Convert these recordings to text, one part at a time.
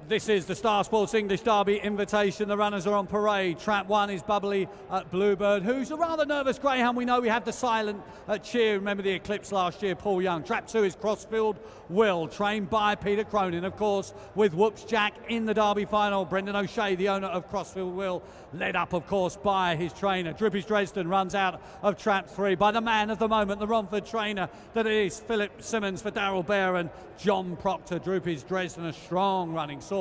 This is the Star Sports English Derby Invitation. The runners are on parade. Trap 1 is Bubbly Bluebird, who's a rather nervous greyhound. We know we had the silent cheer. Remember the eclipse last year, Paul Young. Trap 2 is Crossfield Will, trained by Peter Cronin, of course, with Whoops Jack in the Derby final. Brendan O'Shea, the owner of Crossfield Will, led up, of course, by his trainer. Droopy's Dresden runs out of Trap 3 by the man of the moment, the Romford trainer that is Philip Simmons for Darrell Bear and John Proctor. Droopy's Dresden, a strong running sort.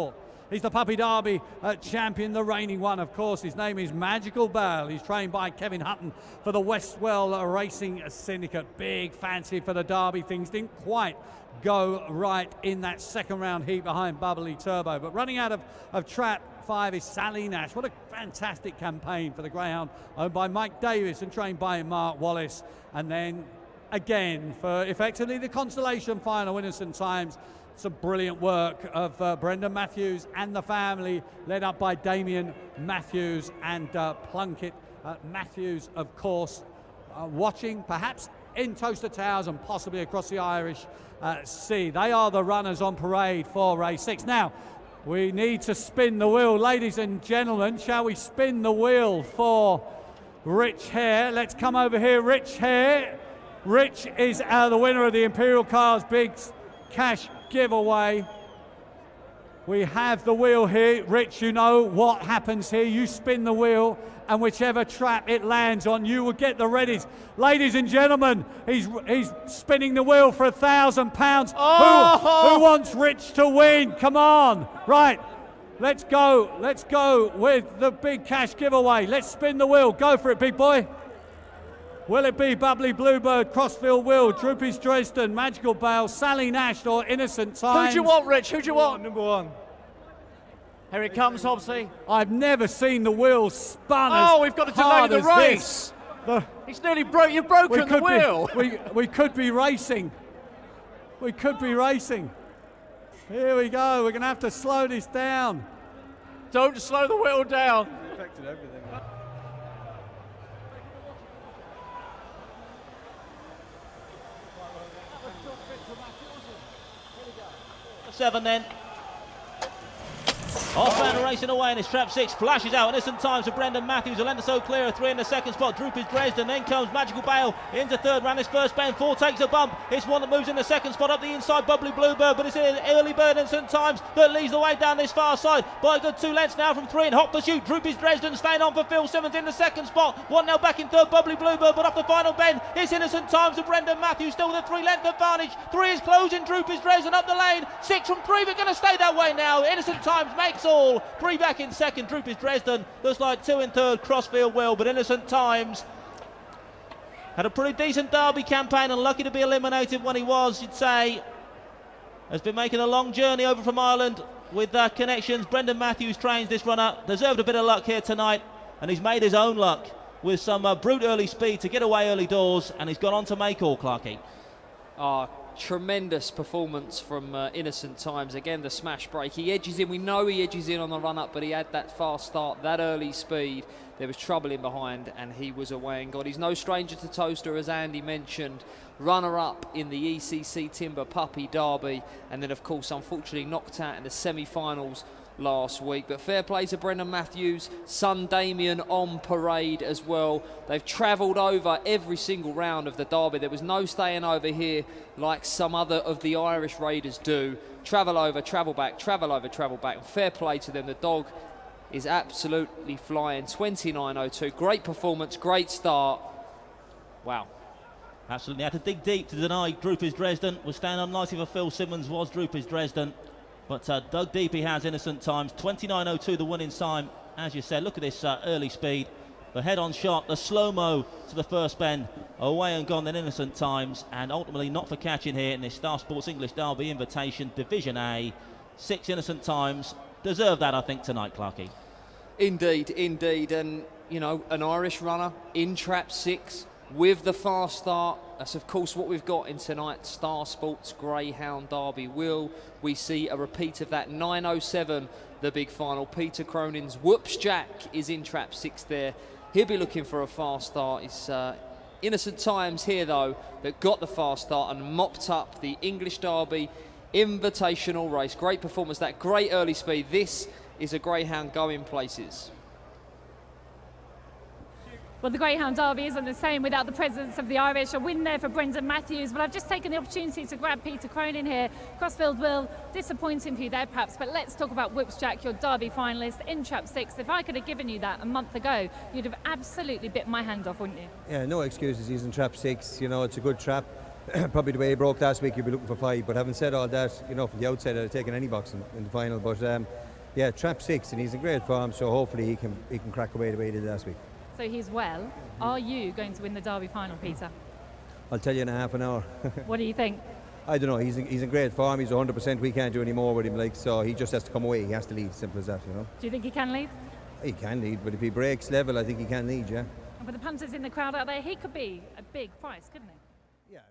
He's the Puppy Derby champion, the reigning one, of course. His name is Magical Bale. He's trained by Kevin Hutton for the Westwell Racing Syndicate. Big fancy for the Derby. Things didn't quite go right in that second round heat behind Bubbly Turbo. But running out of Trap 5 is Sally Nash. What a fantastic campaign for the greyhound, owned by Mike Davis and trained by Mark Wallace. And then again, for effectively the consolation final, Innocent Times. Some brilliant work of Brendan Matthews and the family, led up by Damien Matthews and Plunkett Matthews, of course, watching perhaps in Toaster Towers and possibly across the Irish Sea. They are the runners on parade for race 6. Now, we need to spin the wheel. Ladies and gentlemen, shall we spin the wheel for Rich Hare? Let's come over here. Rich Hare. Rich is the winner of the Imperial Cars Big Cash giveaway. We have the wheel here. Rich, you know what happens here. You spin the wheel and whichever trap it lands on, you will get the readies. Ladies and gentlemen, he's spinning the wheel for £1,000. Oh! Who wants Rich to win? Come on. Right, let's go with the big cash giveaway. Let's spin the wheel. Go for it, big boy. Will it be Bubbly Bluebird, Crossfield Will, Droopy's Dresden, Magical Bale, Sally Nash, or Innocent Times? Who do you want, Rich? Who do you want? Number 1. Here it comes, Hobbsy. I've never seen the wheel spun Oh, we've got to delay the race. It's nearly broke. You've broken the wheel. We could be racing. We could be racing. Here we go. We're going to have to slow this down. Don't slow the wheel down. It affected everything. 7 then. Offbound racing away and it's Trap 6 flashes out. Innocent Times to Brendan Matthews. A length or so clear of 3 in the second spot. Droopy's Dresden. Then comes Magical Bale into third. Ran his first bend. 4 takes a bump. It's one that moves in the second spot up the inside. Bubbly Bluebird, but it's an early bird Innocent Times that leads the way down this far side by a good 2 lengths now from 3 in hot pursuit. Droopy's Dresden staying on for Phil Simmons in the second spot. 1 now back in third. Bubbly Bluebird, but off the final bend it's Innocent Times to Brendan Matthews, still with a 3-length advantage. 3 is closing. Droopy's Dresden up the lane. 6 from 3. We're going to stay that way now. Innocent Times makes all. 3 back in second. Droopy's Dresden looks like 2 in third. Crossfield Will, but Innocent Times had a pretty decent Derby campaign and lucky to be eliminated when he was, you'd say. Has been making a long journey over from Ireland with connections. Brendan Matthews trains this runner. Deserved a bit of luck here tonight, and he's made his own luck with some brute early speed to get away early doors, and he's gone on to make all, Clarkie. Tremendous performance from Innocent Times. Again, the smash break. He edges in. We know he edges in on the run-up, but he had that fast start, that early speed. There was trouble in behind, and he was away and gone. He's no stranger to Toaster, as Andy mentioned. Runner-up in the ECC Timber Puppy Derby, and then, of course, unfortunately knocked out in the semi-finals last week. But fair play to Brendan Matthews, son Damien on parade as well. They've travelled over every single round of the Derby. There was no staying over here like some other of the Irish Raiders do. Travel over, travel back, travel over, travel back. Fair play to them. The dog is absolutely flying. 29.02. Great performance, great start. Wow. Absolutely had to dig deep to deny Droopy's Dresden. Was staying on nicely for Phil Simmons, was Droopy's Dresden. But dug deep he has. Innocent Times. 29.02 the winning time. As you said, look at this early speed. The head-on shot, the slow-mo to the first bend. Away and gone then Innocent Times. And ultimately not for catching here in this Star Sports English Derby Invitation Division A. 6 Innocent Times. Deserve that, I think, tonight, Clarkie. Indeed, indeed. And, you know, an Irish runner in Trap 6 with the fast start. That's, of course, what we've got in tonight's Star Sports Greyhound Derby. Will we see a repeat of that? 9.07, the big final. Peter Cronin's Whoops Jack is in Trap 6 there. He'll be looking for a fast start. It's Innocent Times here, though, that got the fast start and mopped up the English Derby Invitational race. Great performance, that great early speed. This is a greyhound going places. Well, the Greyhound Derby isn't the same without the presence of the Irish. A win there for Brendan Matthews, but I've just taken the opportunity to grab Peter Cronin here. Crossfield will, disappointing for you there perhaps, but let's talk about Whipsjack, your Derby finalist in Trap 6. If I could have given you that a month ago, you'd have absolutely bit my hand off, wouldn't you? Yeah, no excuses. He's in Trap 6. You know, it's a good trap. Probably the way he broke last week, you'd be looking for 5. But having said all that, you know, from the outside, I'd have taken any box in the final. But yeah, Trap 6, and he's in great form, so hopefully he can crack away the way he did last week. So he's well. Are you going to win the Derby final, Peter? I'll tell you in a half an hour. What do you think? I don't know. He's in great form. He's 100%. We can't do any more with him. Like, so he just has to come away. He has to lead. Simple as that. You know. Do you think he can lead? He can lead, but if he breaks level, I think he can lead. Yeah. But the punters in the crowd out there, he could be a big price, couldn't he? Yeah.